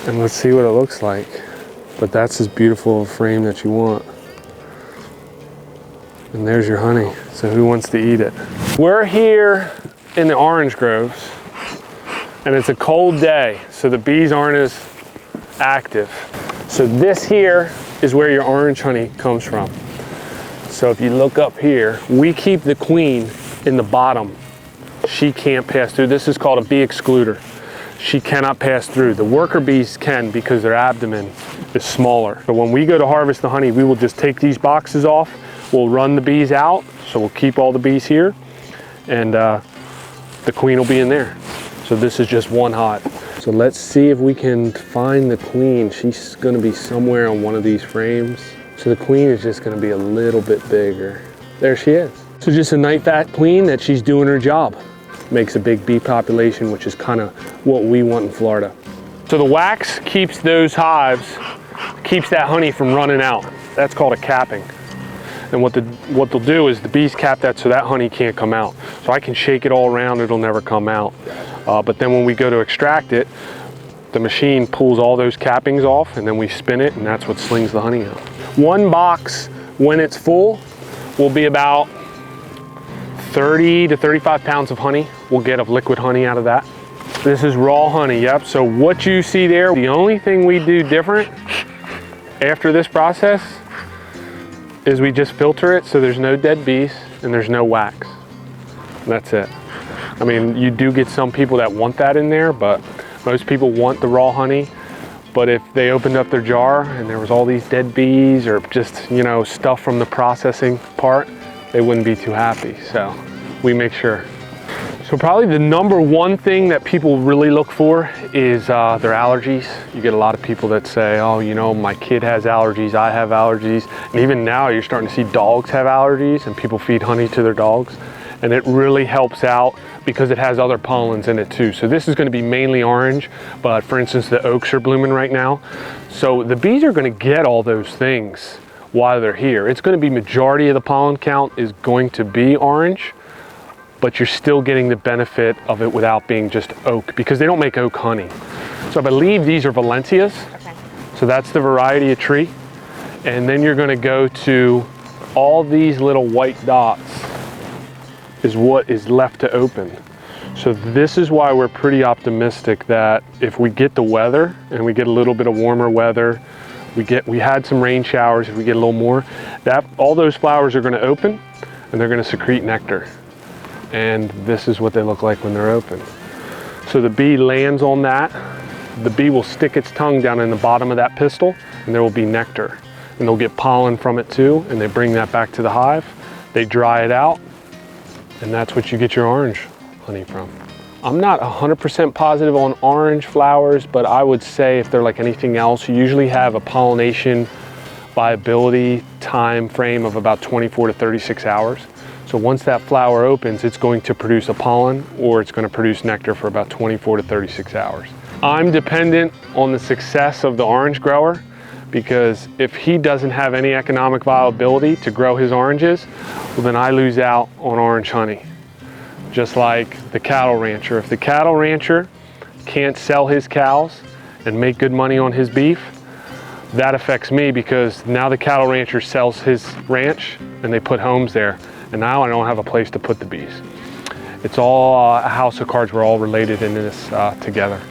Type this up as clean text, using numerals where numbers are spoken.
And let's see what it looks like. But that's as beautiful a frame that you want. And there's your honey. So who wants to eat it? We're here in the orange groves, and it's a cold day, so the bees aren't as active. So this here is where your orange honey comes from. So if you look up here, we keep the queen in the bottom. She can't pass through. This is called a bee excluder. She cannot pass through. The worker bees can because their abdomen is smaller. So when we go to harvest the honey, we will just take these boxes off. We'll run the bees out. So we'll keep all the bees here, and the queen will be in there. So this is just one hive. So let's see if we can find the queen. She's gonna be somewhere on one of these frames. So the queen is just gonna be a little bit bigger. There she is. So just a night fat queen that she's doing her job. Makes a big bee population, which is kind of what we want in Florida. So the wax keeps those hives, keeps that honey from running out. That's called a capping. And what they'll do is the bees cap that so that honey can't come out. So I can shake it all around, it'll never come out. But then when we go to extract it, the machine pulls all those cappings off, and then we spin it, and that's what slings the honey out. One box, when it's full, will be about 30 to 35 pounds of honey. We'll get of liquid honey out of that. This is raw honey, yep. So what you see there, the only thing we do different after this process is we just filter it so there's no dead bees and there's no wax. That's it. I mean, you do get some people that want that in there, but most people want the raw honey. But if they opened up their jar and there was all these dead bees or just, you know, stuff from the processing part, they wouldn't be too happy. So we make sure. So probably the number one thing that people really look for is their allergies. You get a lot of people that say, oh, you know, my kid has allergies, I have allergies. And even now you're starting to see dogs have allergies, and people feed honey to their dogs. And it really helps out because it has other pollens in it too. So this is going to be mainly orange, but for instance, the oaks are blooming right now. So the bees are going to get all those things while they're here. It's going to be majority of the pollen count is going to be orange, but you're still getting the benefit of it without being just oak, because they don't make oak honey. So I believe these are Valencias. Okay. So that's the variety of tree. And then you're going to go to all these little white dots is what is left to open. So this is why we're pretty optimistic that if we get the weather and we get a little bit of warmer weather, we had some rain showers, if we get a little more, that all those flowers are going to open and they're going to secrete nectar. And this is what they look like when they're open. So the bee lands on that. The bee will stick its tongue down in the bottom of that pistil, and there will be nectar. And they'll get pollen from it too, and they bring that back to the hive. They dry it out, and that's what you get your orange honey from. I'm not 100% positive on orange flowers, but I would say if they're like anything else, you usually have a pollination viability time frame of about 24 to 36 hours. So once that flower opens, it's going to produce a pollen or it's going to produce nectar for about 24 to 36 hours. I'm dependent on the success of the orange grower, because if he doesn't have any economic viability to grow his oranges, well, then I lose out on orange honey. Just like the cattle rancher. If the cattle rancher can't sell his cows and make good money on his beef, that affects me, because now the cattle rancher sells his ranch and they put homes there. And now I don't have a place to put the bees. It's all a house of cards. We're all related in this together.